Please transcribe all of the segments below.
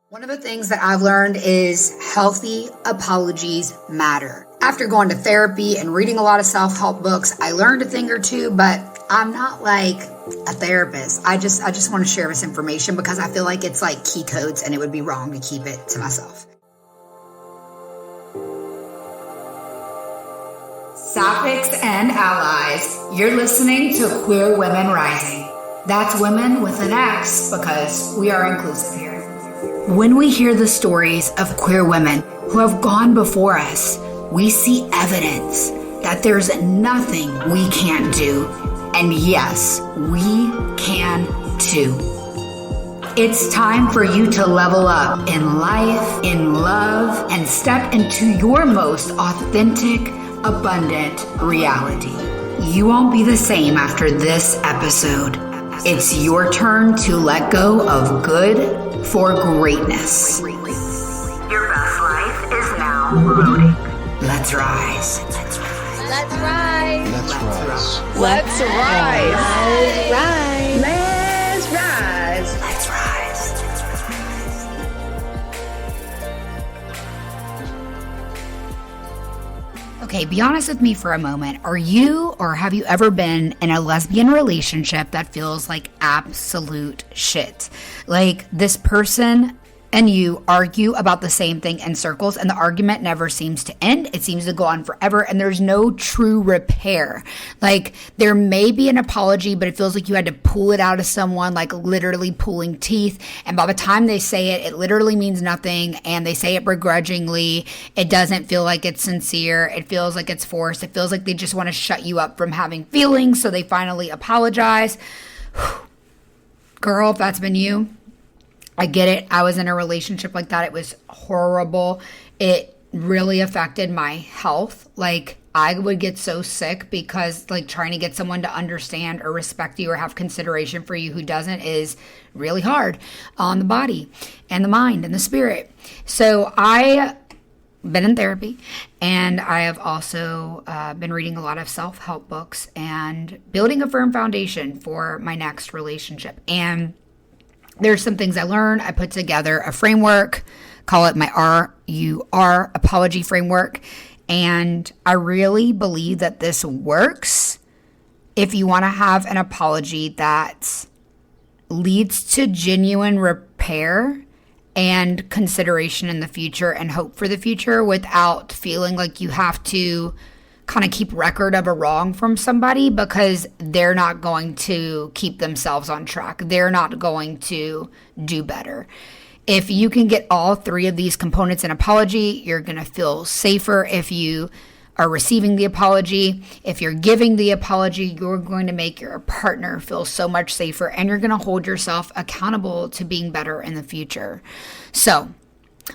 One of the things that I've learned is healthy apologies matter. After going to therapy and reading a lot of self-help books, I learned a thing or two, but I'm not like a therapist. I just want to share this information because I feel like it's like key codes and it would be wrong to keep it to myself. Sapphics and allies, you're listening to Queer Women Rising. That's women with an X because we are inclusive here. When we hear the stories of queer women who have gone before us, we see evidence that there's nothing we can't do. And yes, we can too. It's time for you to level up in life, in love, and step into your most authentic, abundant reality. You won't be the same after this episode. It's your turn to let go of good for greatness. Your best life is now loading. Let's rise. Let's rise. Let's rise. Let's rise. Let's rise. Let's rise. Let's rise. Okay, be honest with me for a moment. Are you or have you ever been in a lesbian relationship that feels like absolute shit? Like this person and you argue about the same thing in circles and the argument never seems to end. It seems to go on forever and there's no true repair. Like there may be an apology, but it feels like you had to pull it out of someone, like literally pulling teeth. And by the time they say it, it literally means nothing. And they say it begrudgingly. It doesn't feel like it's sincere. It feels like it's forced. It feels like they just want to shut you up from having feelings. So they finally apologize. Girl, if that's been you, I get it. I was in a relationship like that. It was horrible. It really affected my health. Like I would get so sick because like trying to get someone to understand or respect you or have consideration for you who doesn't is really hard on the body and the mind and the spirit. So I been in therapy and I have also been reading a lot of self-help books and building a firm foundation for my next relationship. And there's some things I learned. I put together a framework, call it my RUR Apology Framework. And I really believe that this works if you want to have an apology that leads to genuine repair and consideration in the future and hope for the future without feeling like you have to kind of keep record of a wrong from somebody because they're not going to keep themselves on track. They're not going to do better. If you can get all three of these components in apology, you're going to feel safer if you are receiving the apology. If you're giving the apology, you're going to make your partner feel so much safer and you're going to hold yourself accountable to being better in the future. So,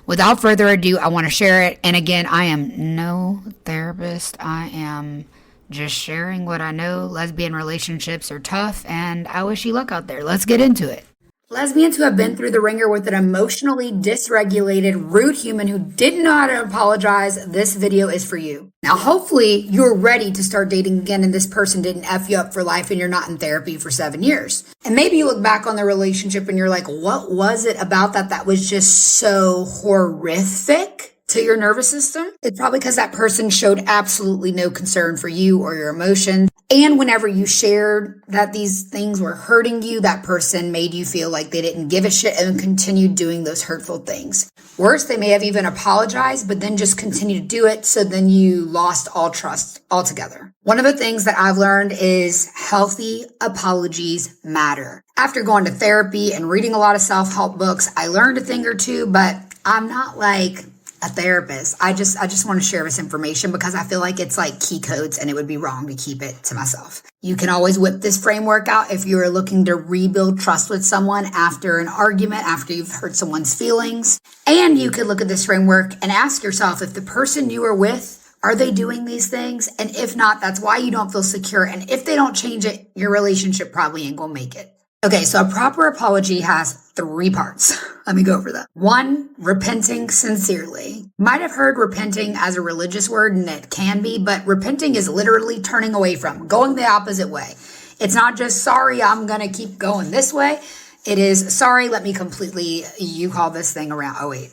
without further ado, I want to share it. And again, I am no therapist. I am just sharing what I know. Lesbian relationships are tough, and I wish you luck out there. Let's get into it. Lesbians who have been through the ringer with an emotionally dysregulated, rude human who didn't know how to apologize, this video is for you. Now, hopefully, you're ready to start dating again and this person didn't F you up for life and you're not in therapy for 7 years. And maybe you look back on the relationship and you're like, what was it about that was just so horrific to your nervous system? It's probably because that person showed absolutely no concern for you or your emotions. And whenever you shared that these things were hurting you, that person made you feel like they didn't give a shit and continued doing those hurtful things. Worse, they may have even apologized, but then just continued to do it. So then you lost all trust altogether. One of the things that I've learned is healthy apologies matter. After going to therapy and reading a lot of self-help books, I learned a thing or two, but I'm not like a therapist. I just want to share this information because I feel like it's like key codes and it would be wrong to keep it to myself. You can always whip this framework out if you're looking to rebuild trust with someone after an argument, after you've hurt someone's feelings. And you could look at this framework and ask yourself if the person you are with, are they doing these things? And if not, that's why you don't feel secure. And if they don't change it, your relationship probably ain't gonna make it. Okay, so a proper apology has 3 parts. Let me go over that. 1, repenting sincerely. Might have heard repenting as a religious word, and it can be, but repenting is literally turning away from, going the opposite way. It's not just, sorry, I'm going to keep going this way. It is, sorry, let me completely, you call this thing around. Oh, wait,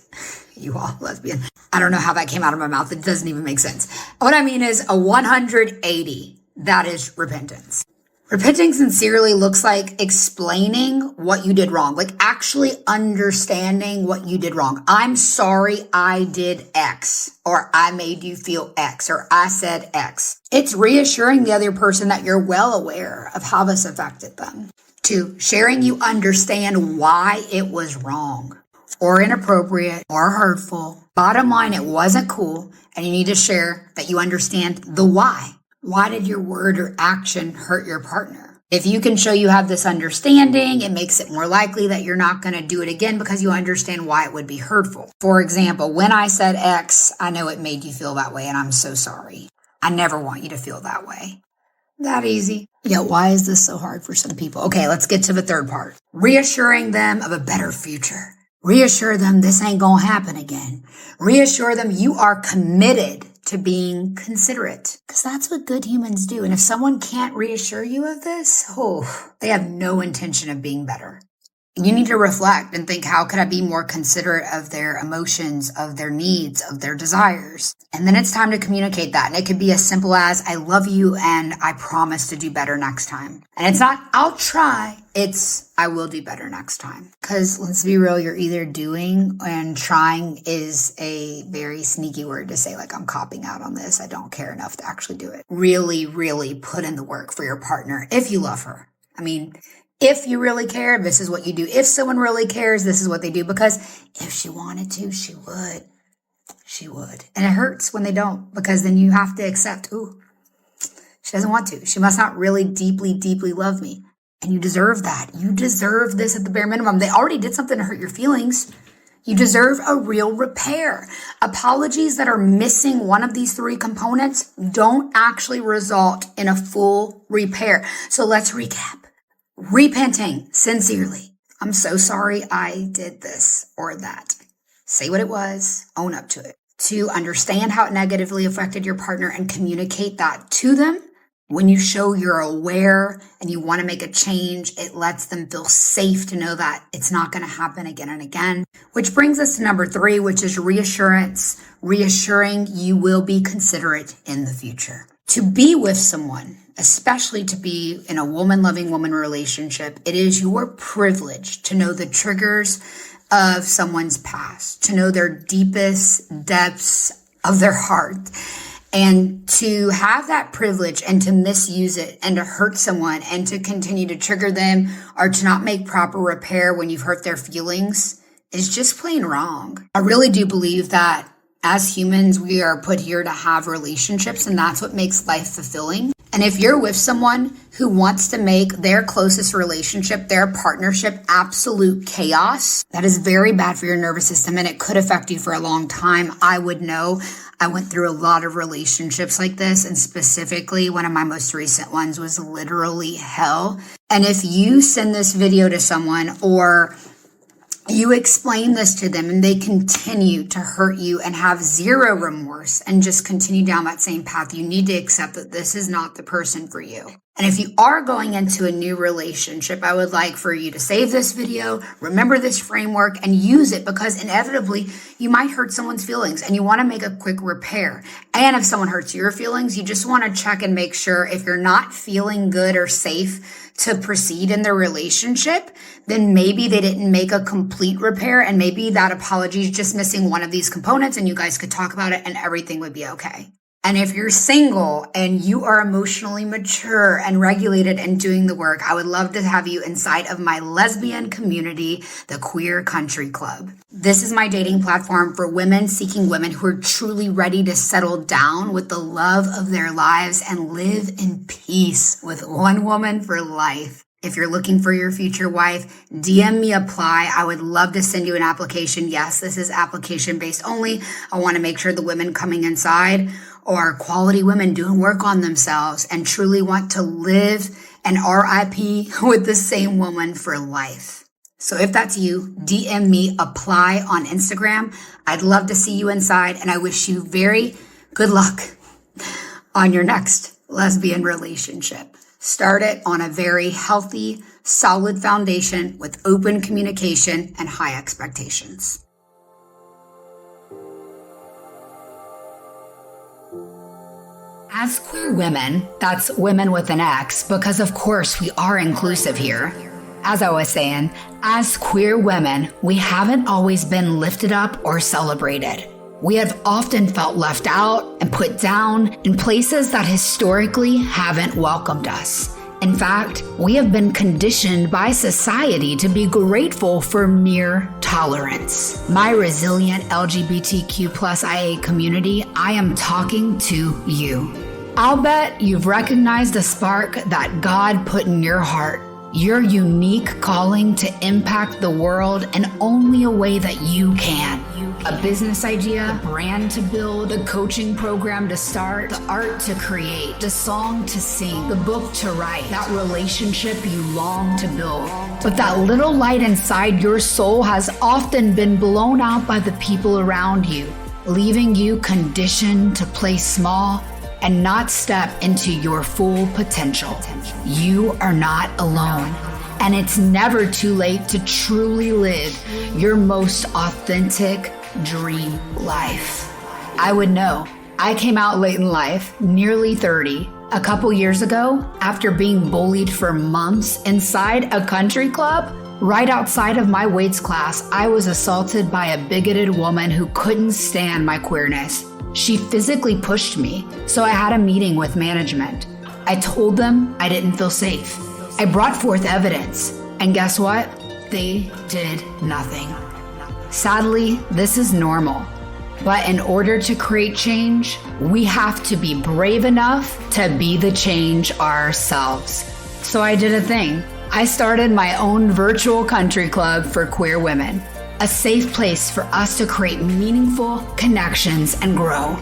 you all lesbian. I don't know how that came out of my mouth. It doesn't even make sense. What I mean is a 180. That is repentance. Repenting sincerely looks like explaining what you did wrong, like actually understanding what you did wrong. I'm sorry I did X, or I made you feel X, or I said X. It's reassuring the other person that you're well aware of how this affected them. 2, sharing you understand why it was wrong, or inappropriate, or hurtful. Bottom line, it wasn't cool, and you need to share that you understand the why. Why did your word or action hurt your partner? If you can show you have this understanding, it makes it more likely that you're not going to do it again because you understand why it would be hurtful. For example, when I said X, I know it made you feel that way and I'm so sorry. I never want you to feel that way. That easy. Yeah, why is this so hard for some people? Okay, let's get to the third part. Reassuring them of a better future. Reassure them this ain't gonna happen again. Reassure them you are committed to being considerate, because that's what good humans do. And if someone can't reassure you of this, they have no intention of being better. You need to reflect and think, how could I be more considerate of their emotions, of their needs, of their desires? And then it's time to communicate that. And it could be as simple as, I love you and I promise to do better next time. And it's not, I'll try. It's, I will do better next time. Because let's be real, you're either doing, and trying is a very sneaky word to say, like, I'm copping out on this. I don't care enough to actually do it. Really, really put in the work for your partner if you love her. I mean, if you really care, this is what you do. If someone really cares, this is what they do. Because if she wanted to, she would. She would. And it hurts when they don't, because then you have to accept, she doesn't want to. She must not really deeply, deeply love me. And you deserve that. You deserve this at the bare minimum. They already did something to hurt your feelings. You deserve a real repair. Apologies that are missing one of these 3 components don't actually result in a full repair. So let's recap. Repenting sincerely. I'm so sorry I did this or that. Say what it was, own up to it. 2, understand how it negatively affected your partner and communicate that to them. When you show you're aware and you want to make a change, it lets them feel safe to know that it's not going to happen again and again. Which brings us to number 3, which is reassurance. Reassuring you will be considerate in the future. To be with someone, especially to be in a woman-loving woman relationship, it is your privilege to know the triggers of someone's past, to know their deepest depths of their heart. And to have that privilege and to misuse it and to hurt someone and to continue to trigger them or to not make proper repair when you've hurt their feelings is just plain wrong. I really do believe that as humans, we are put here to have relationships, and that's what makes life fulfilling. And if you're with someone who wants to make their closest relationship, their partnership, absolute chaos, that is very bad for your nervous system, and it could affect you for a long time. I would know. I went through a lot of relationships like this, and specifically one of my most recent ones was literally hell. And if you send this video to someone or you explain this to them and they continue to hurt you and have zero remorse and just continue down that same path, you need to accept that this is not the person for you. And if you are going into a new relationship, I would like for you to save this video, remember this framework, and use it, because inevitably you might hurt someone's feelings and you want to make a quick repair. And if someone hurts your feelings, you just want to check and make sure if you're not feeling good or safe to proceed in the relationship, then maybe they didn't make a complete repair, and maybe that apology is just missing one of these components, and you guys could talk about it and everything would be okay. And if you're single and you are emotionally mature and regulated and doing the work, I would love to have you inside of my lesbian community, the Queer Country Club. This is my dating platform for women seeking women who are truly ready to settle down with the love of their lives and live in peace with one woman for life. If you're looking for your future wife, DM me, apply. I would love to send you an application. Yes, this is application based only. I want to make sure the women coming inside are quality women doing work on themselves and truly want to live an RIP with the same woman for life. So if that's you, DM me, apply on Instagram. I'd love to see you inside, and I wish you very good luck on your next lesbian relationship. Start it on a very healthy, solid foundation with open communication and high expectations. As queer women, that's women with an X, because of course we are inclusive here. As I was saying, as queer women, we haven't always been lifted up or celebrated. We have often felt left out and put down in places that historically haven't welcomed us. In fact, we have been conditioned by society to be grateful for mere tolerance. My resilient LGBTQ+IA community, I am talking to you. I'll bet you've recognized the spark that God put in your heart, your unique calling to impact the world in only a way that you can. A business idea, a brand to build, a coaching program to start, the art to create, the song to sing, the book to write, that relationship you long to build. But that little light inside your soul has often been blown out by the people around you, leaving you conditioned to play small and not step into your full potential. You are not alone. And it's never too late to truly live your most authentic dream life. I would know. I came out late in life, nearly 30, a couple years ago, after being bullied for months inside a country club. Right outside of my weights class, I was assaulted by a bigoted woman who couldn't stand my queerness. She physically pushed me, so I had a meeting with management. I told them I didn't feel safe. I brought forth evidence, and guess what? They did nothing. Sadly, this is normal. But in order to create change, we have to be brave enough to be the change ourselves. So I did a thing. I started my own virtual country club for queer women, a safe place for us to create meaningful connections and grow.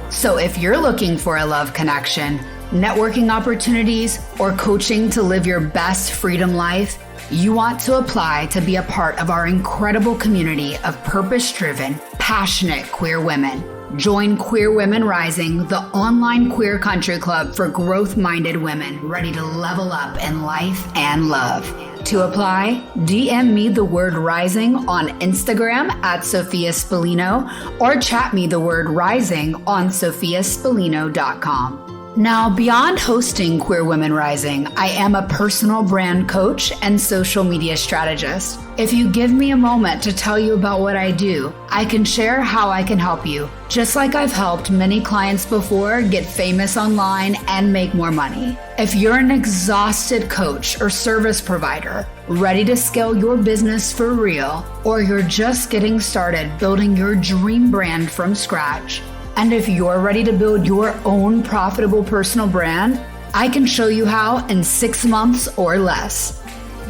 So if you're looking for a love connection, networking opportunities, or coaching to live your best freedom life, you want to apply to be a part of our incredible community of purpose-driven, passionate queer women. Join Queer Women Rising, the online queer country club for growth-minded women ready to level up in life and love. To apply, DM me the word rising on Instagram at Sophia Spallino or chat me the word rising on sophiaspallino.com. Now, beyond hosting Queer Women Rising, I am a personal brand coach and social media strategist. If you give me a moment to tell you about what I do, I can share how I can help you, just like I've helped many clients before get famous online and make more money. If you're an exhausted coach or service provider, ready to scale your business for real, or you're just getting started building your dream brand from scratch, and if you're ready to build your own profitable personal brand, I can show you how in 6 months or less.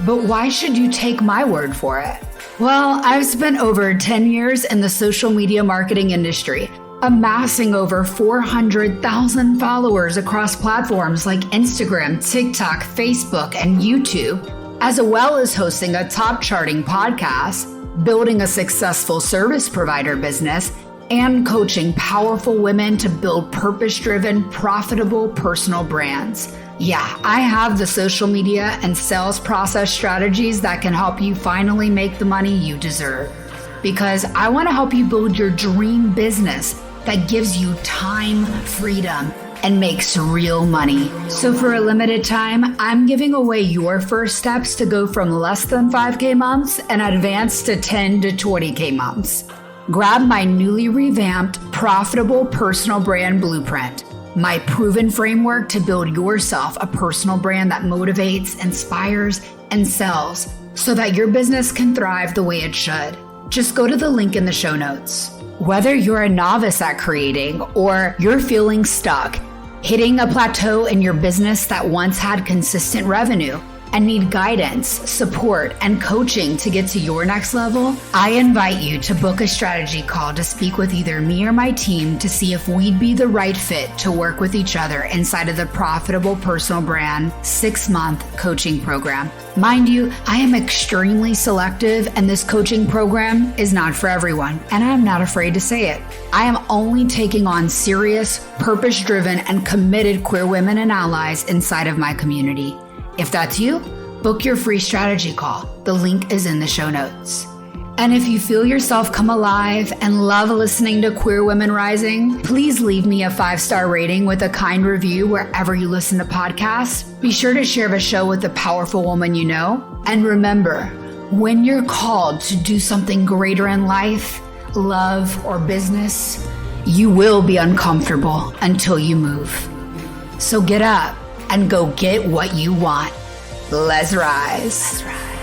But why should you take my word for it? Well, I've spent over 10 years in the social media marketing industry, amassing over 400,000 followers across platforms like Instagram, TikTok, Facebook, and YouTube, as well as hosting a top charting podcast, building a successful service provider business, and coaching powerful women to build purpose-driven, profitable personal brands. Yeah, I have the social media and sales process strategies that can help you finally make the money you deserve. Because I want to help you build your dream business that gives you time, freedom, and makes real money. So for a limited time, I'm giving away your first steps to go from less than 5K months and advance to 10 to 20K months. Grab my newly revamped, profitable personal brand blueprint, my proven framework to build yourself a personal brand that motivates, inspires, and sells so that your business can thrive the way it should. Just go to the link in the show notes. Whether you're a novice at creating or you're feeling stuck, hitting a plateau in your business that once had consistent revenue, and need guidance, support, and coaching to get to your next level, I invite you to book a strategy call to speak with either me or my team to see if we'd be the right fit to work with each other inside of the Profitable Personal Brand 6-month coaching program. Mind you, I am extremely selective, and this coaching program is not for everyone, and I'm not afraid to say it. I am only taking on serious, purpose-driven, and committed queer women and allies inside of my community. If that's you, book your free strategy call. The link is in the show notes. And if you feel yourself come alive and love listening to Queer Women Rising, please leave me a 5-star rating with a kind review wherever you listen to podcasts. Be sure to share the show with a powerful woman you know. And remember, when you're called to do something greater in life, love, or business, you will be uncomfortable until you move. So get up and go get what you want. Let's rise. Let's rise.